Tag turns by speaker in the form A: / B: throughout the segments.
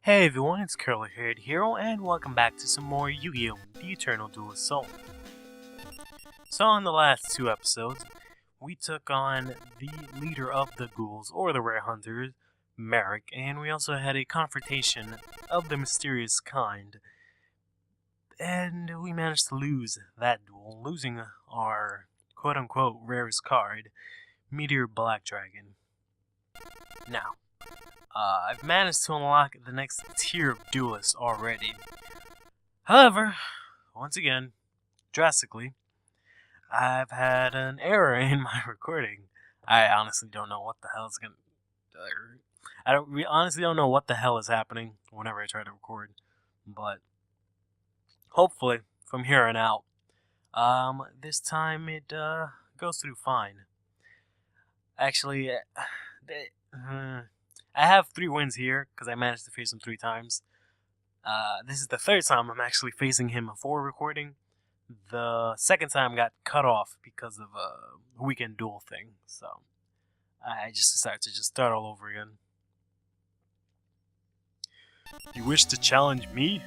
A: Hey everyone, it's CurlyHairedHero, and welcome back to some more Yu-Gi-Oh! The Eternal Duelist Soul. So in the last two episodes, we took on the leader of the ghouls, or the rare hunters, Merrick, and we also had a confrontation of the mysterious kind. And we managed to lose that duel, losing our quote-unquote rarest card, Meteor Black Dragon. Now, I've managed to unlock the next tier of duelists already. However, once again, drastically, I've had an error in my recording. I honestly don't know what the hell is honestly don't know what the hell is happening whenever I try to record. But hopefully, from here on out, this time it goes through fine. Actually, I have 3 wins here, because I managed to face him 3 times. This is the 3rd time I'm actually facing him for recording. The 2nd time got cut off because of a weekend duel thing, so I just decided to just start all over again. You wish to challenge me?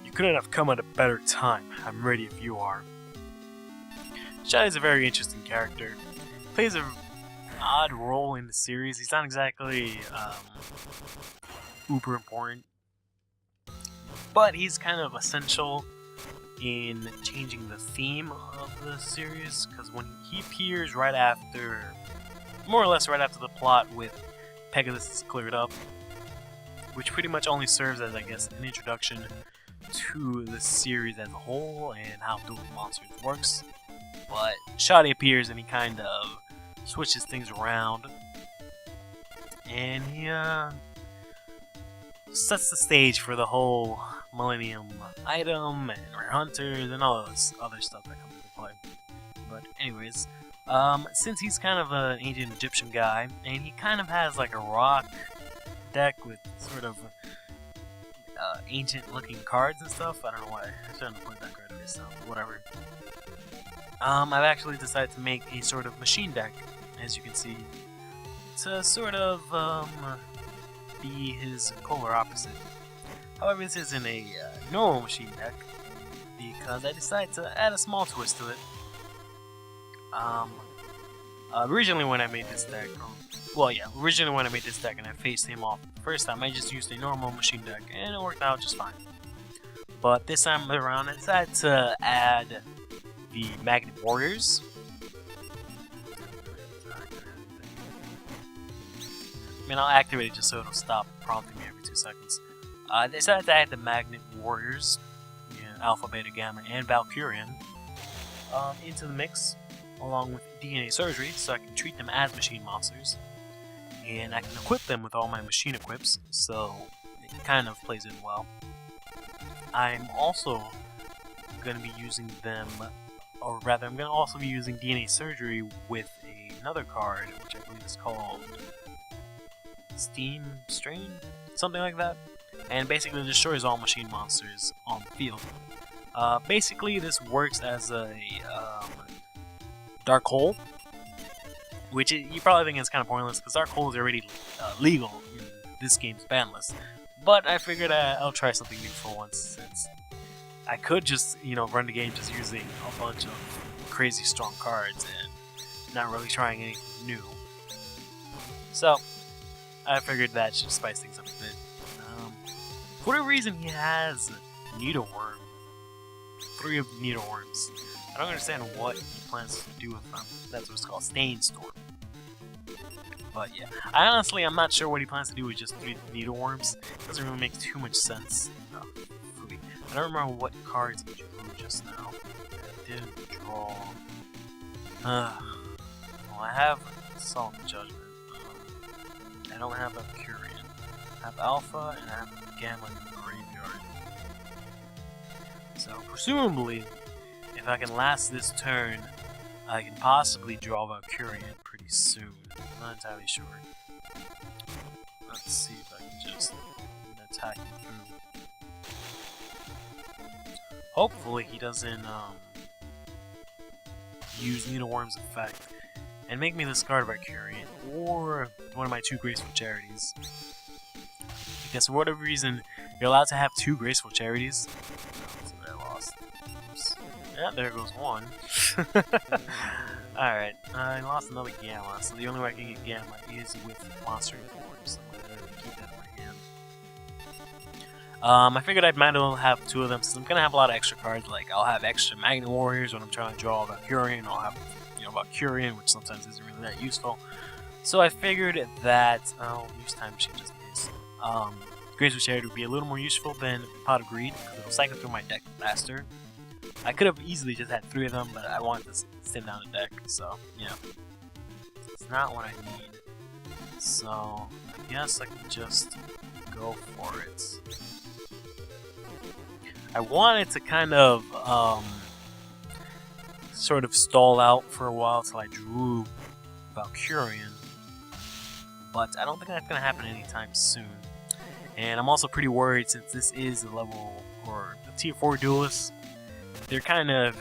A: You couldn't have come at a better time. I'm ready if you are. Shadi is a very interesting character. He plays a odd role in the series. He's not exactly uber important, but he's kind of essential in changing the theme of the series, because when he appears right after, more or less right after the plot with Pegasus is cleared up, which pretty much only serves as, I guess, an introduction to the series as a whole and how Duel Monsters works. But Shadi appears and he kind of switches things around, and he sets the stage for the whole Millennium item and Rare Hunters and all this other stuff that comes into play. But anyways, since he's kind of an ancient Egyptian guy, and he kind of has like a rock deck with sort of ancient looking cards and stuff, I don't know why I shouldn't have put that card there, so whatever. I've actually decided to make a sort of machine deck, as you can see, to sort of be his polar opposite. However, this isn't a normal machine deck, because I decided to add a small twist to it. Originally when I made this deck, and I faced him off the first time, I just used a normal machine deck, and it worked out just fine. But this time around, I decided to add the Magnet Warriors. I mean, I'll activate it just so it'll stop prompting me every 2 seconds. I decided to add the Magnet Warriors, Alpha, Beta, Gamma, and Valkyrian, into the mix, along with DNA Surgery, so I can treat them as machine monsters. And I can equip them with all my machine equips, so it kind of plays in well. I'm also going to be using them, or rather, I'm going to also be using DNA Surgery with another card, which I believe is called Steam Strain? Something like that. And basically destroys all machine monsters on the field. Basically, this works as a Dark Hole, which you probably think is kind of pointless, because Dark Hole is already legal in this game's ban list. But I figured I'll try something new for once, since I could just, run the game just using a bunch of crazy strong cards and not really trying anything new. So, I figured that should spice things up a bit. For whatever reason, he has Needleworm. 3 of the Needleworms. I don't understand what he plans to do with them. That's what it's called, Stainstorm. But yeah, I'm not sure what he plans to do with just 3 Needleworms. It doesn't really make too much sense. I don't remember what cards he drew just now. I did draw. Well, I have Salt Judgment. I don't have a Curian. I have Alpha and I have Gamma in the graveyard. So, presumably, if I can last this turn, I can possibly draw Valkyrian pretty soon. I'm not entirely sure. Let's see if I can just attack him through. Hopefully he doesn't use Needleworm's effect and make me discard Vicarian or one of my 2 Graceful Charities. Because for whatever reason, you're allowed to have 2 Graceful Charities. So I lost. Oops. Yeah, there goes 1. Alright, I lost another Gamma, so the only way I can get Gamma is with Monster Reborn, so I'm gonna keep that in my hand. I figured I might as well have 2 of them, since I'm gonna have a lot of extra cards. Like, I'll have extra Magnet Warriors when I'm trying to draw Valkyrian, I'll have, Valkyrian, which sometimes isn't really that useful. So I figured that I'll use Time Machine just in case. Graceful Charity would be a little more useful than Pot of Greed, because it'll cycle through my deck faster. I could have easily just had 3 of them, but I wanted to stim down the deck, so yeah. It's not what I need. So I guess I can just go for it. I wanted to kind of sort of stall out for a while till I drew Valkyrian, but I don't think that's gonna happen anytime soon. And I'm also pretty worried, since this is a level or a tier 4 duelist. They're kind of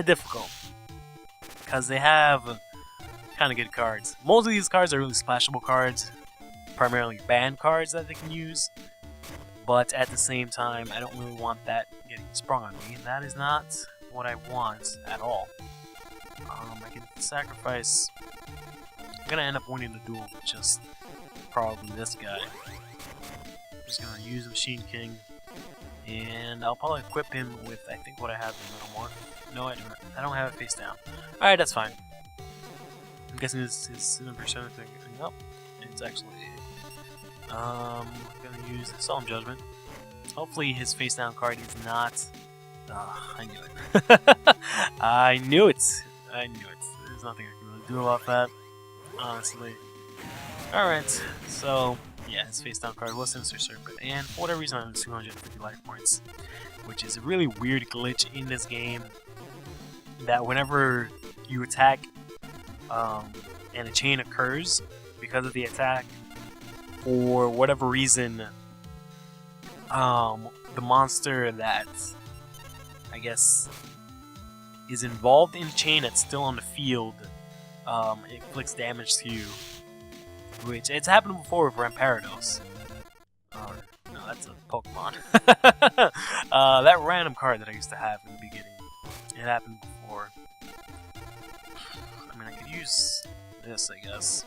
A: difficult because they have kind of good cards. Most of these cards are really splashable cards, primarily banned cards that they can use. But at the same time, I don't really want that getting sprung on me. That is not what I want at all. I can sacrifice. I'm gonna end up winning the duel with just probably this guy. I'm just gonna use Machine King. And I'll probably equip him with, I think, what I have in Metal Morph. No, I don't. I don't have it face down. Alright, that's fine. I'm guessing his 7% thing. Nope. It's actually... I'm gonna use Solemn Judgment. Hopefully his face down card is not... I knew it. I knew it. I knew it. There's nothing I can really do about that, honestly. Alright, so... yeah, his face down card was Sinister Serpent, and for whatever reason I have 250 life points, which is a really weird glitch in this game, that whenever you attack and a chain occurs because of the attack, for whatever reason, the monster that, I guess, is involved in the chain that's still on the field, inflicts damage to you. Which, it's happened before with Ramparados. No, that's a Pokemon. That random card that I used to have in the beginning. It happened before. I mean, I could use this, I guess.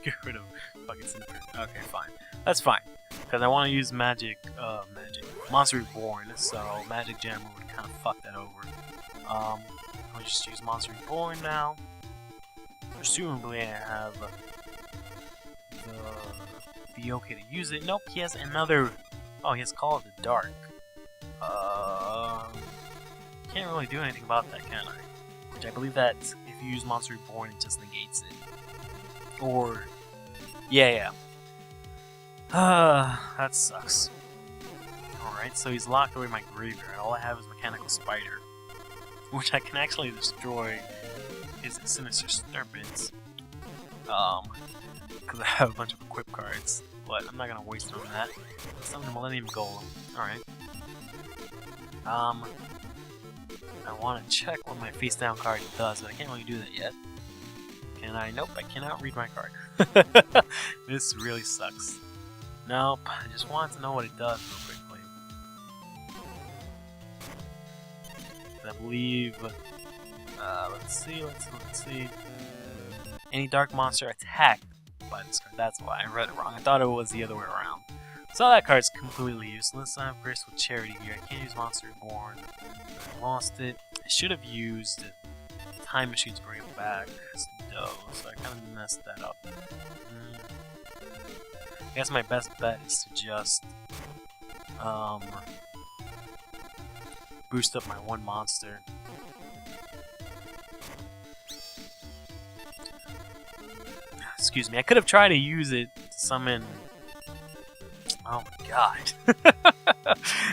A: Get rid of fucking Snipper. Okay, fine. That's fine. Because I want to use Monster Reborn, so Magic Jammer would kind of fuck that over. I'll just use Monster Reborn now. Presumably I have be okay to use it. Nope, he has another... oh, he has Call of the Dark. Can't really do anything about that, can I? Which I believe that if you use Monster Reborn, it just negates it. Or... yeah. That sucks. Alright, so he's locked away my graveyard. All I have is Mechanical Spider, which I can actually destroy his Sinister Serpent. Because I have a bunch of equip cards, but I'm not gonna waste on that. Summon the Millennium Golem. Alright. I want to check what my face down card does, but I can't really do that yet. Can I? Nope, I cannot read my card. This really sucks. Nope, I just want to know what it does real quickly. I believe... let's see. Any dark monster attacked by this card. That's why I read it wrong. I thought it was the other way around. So that card's completely useless. I have Graceful Charity here. I can't use Monster Reborn. I lost it. I should have used Time Machine to bring it back. So I kind of messed that up. I guess my best bet is to just boost up my one monster. Excuse me, I could have tried to use it to summon... oh my god.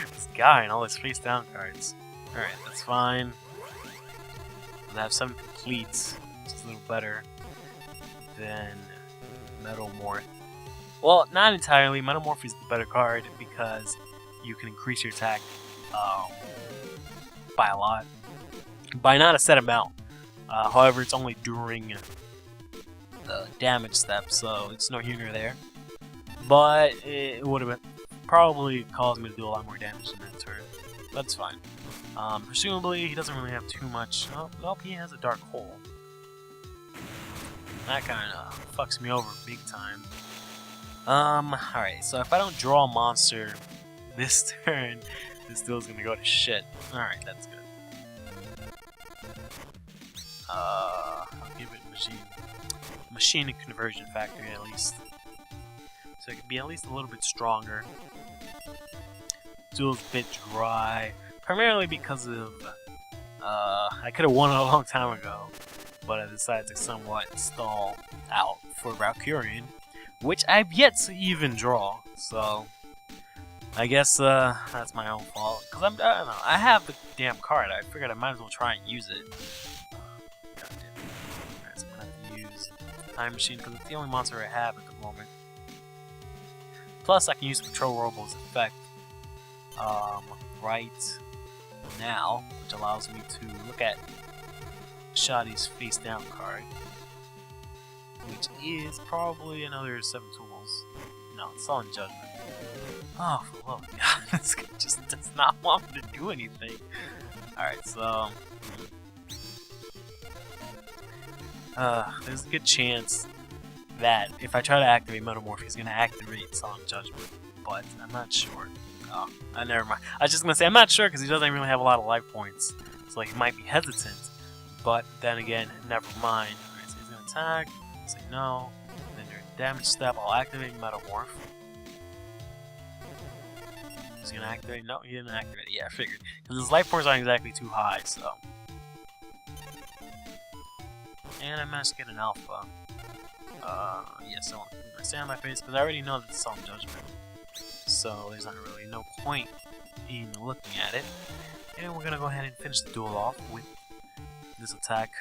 A: This guy and all his face down cards. Alright, that's fine. I have 7 completes, which is a little better than Metal Morph. Well, not entirely. Metal Morph is the better card because you can increase your attack by a lot. by not a set amount. However, it's only during the damage step, so it's no here nor there. But it would have probably caused me to do a lot more damage in that turn. That's fine. Presumably, he doesn't really have too much. Oh, well, he has a dark hole. That kind of fucks me over big time. Alright, so if I don't draw a monster this turn, this duel's gonna go to shit. Alright, that's good. I'll give it machine conversion factor at least. So it can be at least a little bit stronger. Duel's a bit dry. Primarily because of, I could have won it a long time ago, but I decided to somewhat stall out for Valkyrian, which I've yet to even draw, so I guess that's my own fault. Because I don't know, I have the damn card. I figured I might as well try and use it. God damn it. Alright, so I'm gonna have to use Time Machine because it's the only monster I have at the moment. Plus, I can use Control Robo's effect right now, which allows me to look at Shadi's face down card, which is probably another 7 tools. No, it's all in Judgment. Oh, for the love of God, this guy just does not want me to do anything. Alright, so there's a good chance that if I try to activate Metamorph, he's gonna activate Solemn Judgment, but I'm not sure. Oh, never mind. I was just gonna say I'm not sure because he doesn't really have a lot of life points, so he might be hesitant. But then again, never mind. Alright, so he's gonna attack. Say no. Then during the damage step, I'll activate Metamorph. He's gonna activate. No, he didn't activate it. Yeah, I figured because his life points aren't exactly too high. So, and I managed to get an alpha. Yes, I want to put my sand on my face because I already know that it's Solemn Judgment. So there's not really no point in looking at it. And we're gonna go ahead and finish the duel off with this attack.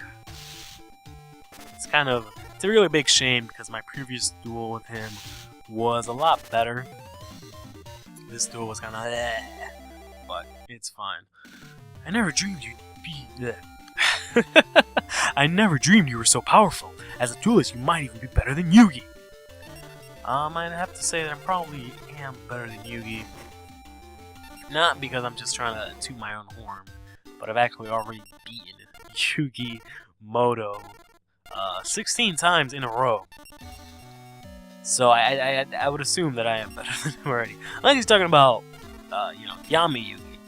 A: It's a really big shame because my previous duel with him was a lot better. This duel was kind of but it's fine. I never dreamed you'd be I never dreamed you were so powerful. As a duelist, you might even be better than Yugi. I'd have to say that I probably am better than Yugi. Not because I'm just trying to toot my own horn, but I've actually already beaten Yugi Moto 16 times in a row. So I would assume that I am better than him already. Unless he's talking about, Yami Yugi,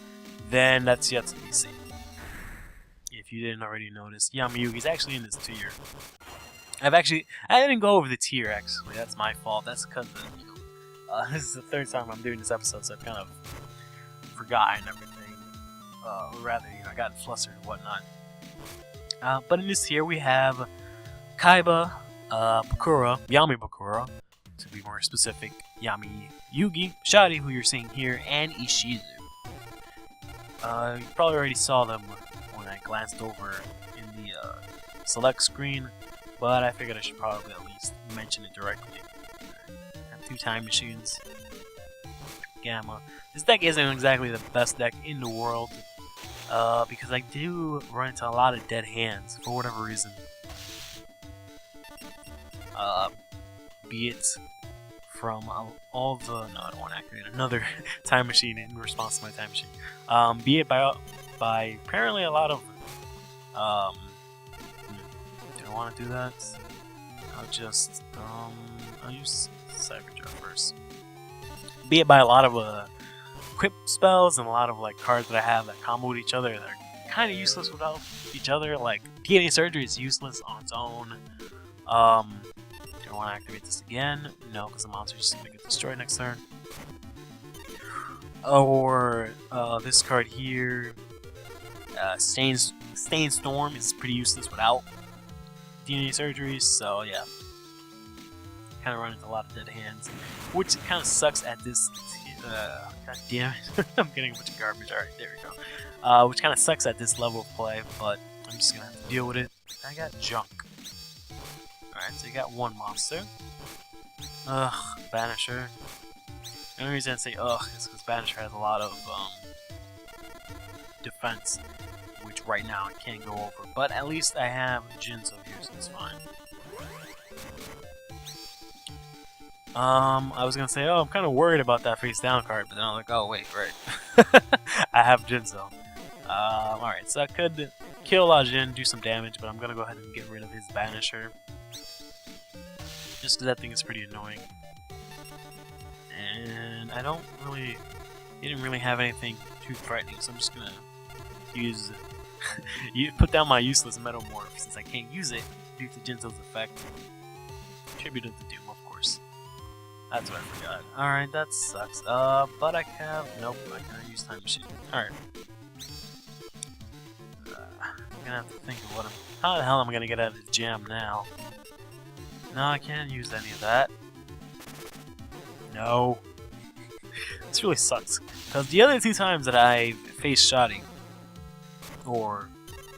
A: then that's yet to be seen. If you didn't already notice, Yami Yugi's actually in this tier. I didn't go over the tier, actually. That's my fault. That's because, this is the third time I'm doing this episode, so I've kind of forgotten everything. Or rather, I got flustered and whatnot. But in this tier, we have Kaiba, Bakura, Yami Bakura, to be more specific, Yami Yugi, Shadi, who you're seeing here, and Ishizu. You probably already saw them when I glanced over in the select screen, but I figured I should probably at least mention it directly. I have 2 time machines. Gamma. This deck isn't exactly the best deck in the world, because I do run into a lot of dead hands for whatever reason. Be it from all the... No, I don't want to activate another time machine in response to my time machine. Be it by apparently a lot of... do I want to do that? I'll just... I'll use Cyberjar first. Be it by a lot of equip spells and a lot of cards that I have that combo with each other that are kind of useless without each other. Like DNA Surgery is useless on its own. Do I want to activate this again? No, because the monster's just going to get destroyed next turn. Or this card here, Stain Storm is pretty useless without DNA Surgery. So yeah, kind of run into a lot of dead hands, which kind of sucks at this. God damn it, I'm getting a bunch of garbage. Alright, there we go. Which kind of sucks at this level of play, but I'm just gonna have to deal with it. I got junk. Alright, so you got 1 monster. Ugh, Banisher. The only reason I say ugh is because Banisher has a lot of defense, which just right now I can't go over. But at least I have Jinzo here, so it's fine. I was gonna say, oh, I'm kind of worried about that face down card, but then I'm like, oh wait, right. I have Jinzo. Alright, so I could kill Jin, do some damage, but I'm gonna go ahead and get rid of his Banisher. Just because that thing is pretty annoying. And I don't really... He didn't really have anything too threatening, so I'm just gonna use... put down my useless Metamorph, since I can't use it due to Jinzo's effect. Tribute of the Doom, of course. That's what I forgot. Alright, that sucks. But I have... Nope, I can't use Time Machine. Alright. I'm gonna have to think of what I'm... How the hell am I gonna get out of the jam now? No, I can't use any of that. No. This really sucks. Because the other 2 times that I faced Shadi, or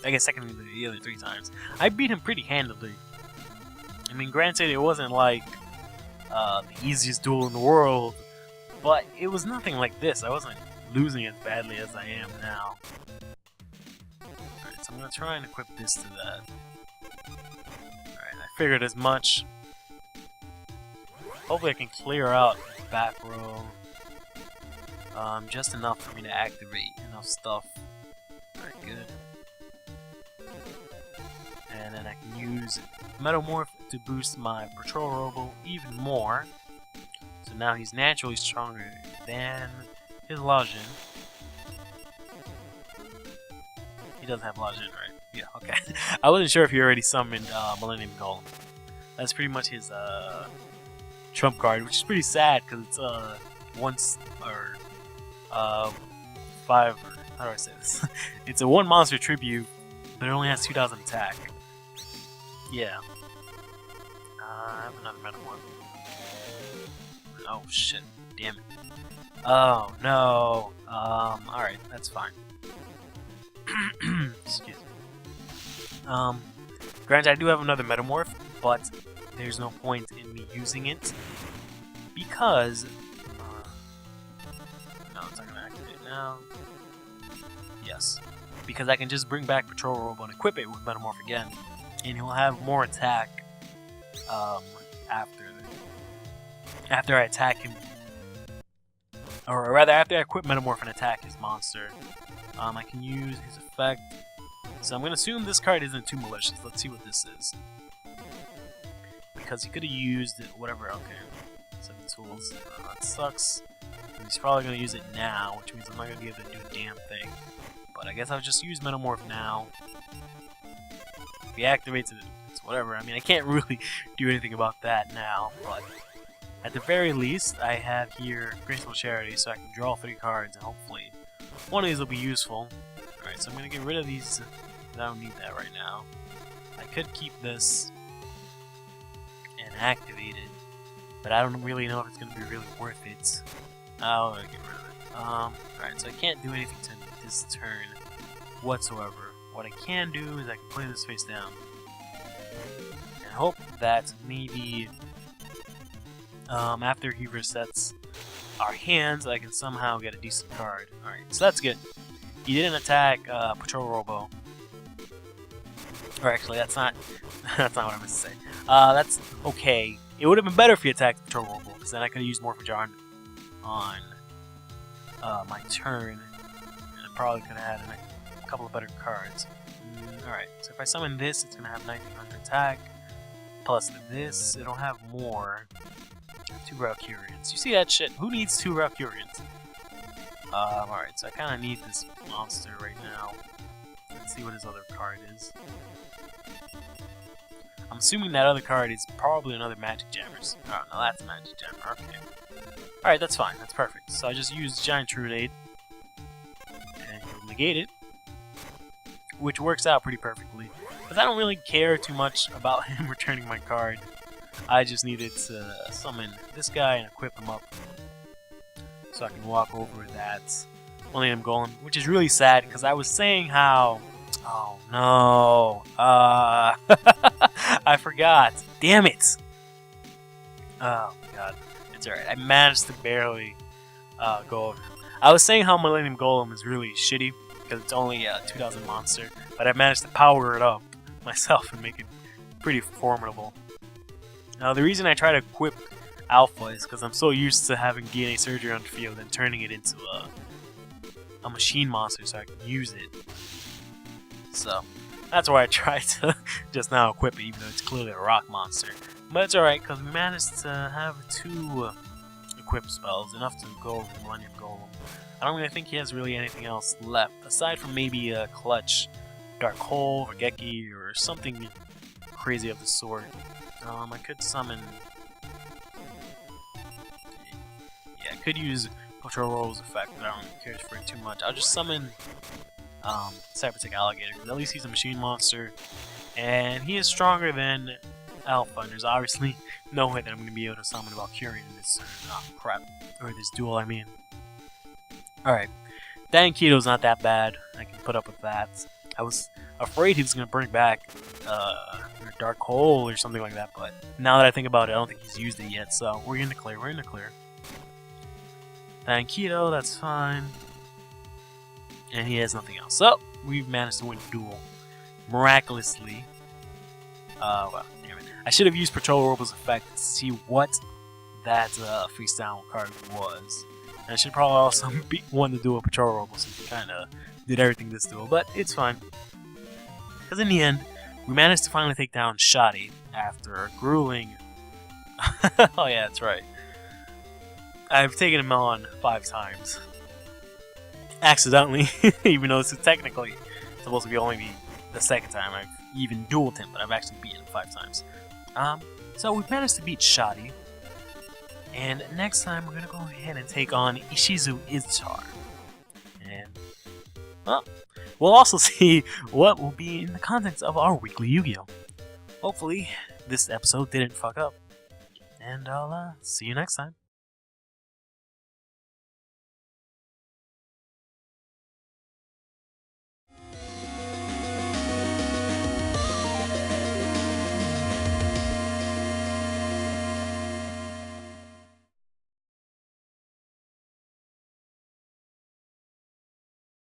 A: I guess secondly the other 3 times, I beat him pretty handily. I mean, granted, it wasn't like the easiest duel in the world, but it was nothing like this. I wasn't losing as badly as I am now. Alright, so I'm going to try and equip this to that. Alright, I figured as much. Hopefully I can clear out back row. Just enough for me to activate enough stuff. Alright, good. And then I can use Metamorph to boost my Patrol Robo even more. So now he's naturally stronger than his Lajin. He doesn't have Lajin, right? Yeah, okay. I wasn't sure if he already summoned Millennium Golem. That's pretty much his trump card, which is pretty sad because it's once or 5 or how do I say this? It's a 1 monster tribute, but it only has 2,000 attack. Yeah. I have another Metamorph. Oh shit! Damn it! Oh no! Alright, that's fine. Excuse me. Granted, I do have another Metamorph, but there's no point in me using it because no, it's not gonna activate now. Yes, because I can just bring back Patrol Robo and equip it with Metamorph again, and he'll have more attack after I attack him, or rather after I equip Metamorph and attack his monster. I can use his effect. So I'm gonna assume this card isn't too malicious. Let's see what this is. Because he could have used it, whatever. Okay, 7 tools. That sucks. And he's probably gonna use it now, which means I'm not gonna be able to do a damn thing. But I guess I'll just use Metamorph now. If he activates it, it's whatever. I mean, I can't really do anything about that now, but at the very least, I have here Graceful Charity, so I can draw 3 cards, and hopefully one of these will be useful. Alright, so I'm going to get rid of these. I don't need that right now. I could keep this and activate it, but I don't really know if it's going to be really worth it. I'll get rid of it. Alright, so I can't do anything to this turn whatsoever. What I can do is I can play this face down and hope that maybe after he resets our hands, I can somehow get a decent card. Alright, so that's good. He didn't attack Patrol Robo. Or actually, that's not what I meant to say. That's okay. It would have been better if he attacked Patrol Robo, because then I could have used Morphojar on my turn, and I probably could have had a couple of better cards. Alright, so if I summon this, it's going to have 1900 attack, plus this, it'll have more. 2 Valkyrians. You see that shit? Who needs 2 Valkyrians? Alright, so I kind of need this monster right now. Let's see what his other card is. I'm assuming that other card is probably another Magic Jammers. Oh, no, that's a Magic Jammer. Okay. Alright, that's fine. That's perfect. So I just used Giant Trunade, and he'll negate it, which works out pretty perfectly. Because I don't really care too much about him returning my card. I just needed to summon this guy and equip him up so I can walk over that Millennium Golem, which is really sad because I was saying how... Oh no! I forgot. Damn it! Oh god. It's alright. I managed to barely go over him. I was saying how Millennium Golem is really shitty because it's only a 2000 monster, but I managed to power it up myself and make it pretty formidable. Now, the reason I try to equip Alpha is because I'm so used to having DNA surgery on the field and turning it into a machine monster so I can use it. So that's why I tried to just now equip it, even though it's clearly a rock monster. But it's alright, because we managed to have 2 equip spells, enough to go over the Millennium Golem. I don't really think he has really anything else left, aside from maybe a Clutch, Dark Hole, or Geki, or something crazy of the sort. I could summon... Yeah, I could use Patrol Roll's effect, but I don't really care for it too much. I'll just summon Cybertech Alligator, because at least he's a machine monster, and he is stronger than Alpha, and there's obviously no way that I'm going to be able to summon Valkyrian in this or this duel, I mean. Alright, Dankito's not that bad, I can put up with that. I was afraid he was going to bring back Dark Hole or something like that, but now that I think about it, I don't think he's used it yet, so we're in the clear, Dankito, that's fine. And he has nothing else. So, we've managed to win the duel. Miraculously. Well, damn it. I should have used Patrol Robo's effect to see what that freestyle card was. And I should probably also won the duel Patrol Robo, since he kind of did everything this duel, but it's fine. Because in the end, we managed to finally take down Shadi after a grueling... Oh yeah, that's right. I've taken him on 5 times. Accidentally, even though this is technically supposed to be only the 2nd time I've even dueled him, but I've actually beaten him 5 times. So we've managed to beat Shadi, and next time we're gonna go ahead and take on Ishizu Iztar, and well, we'll also see what will be in the contents of our weekly Yu-Gi-Oh! Hopefully, this episode didn't fuck up, and I'll see you next time.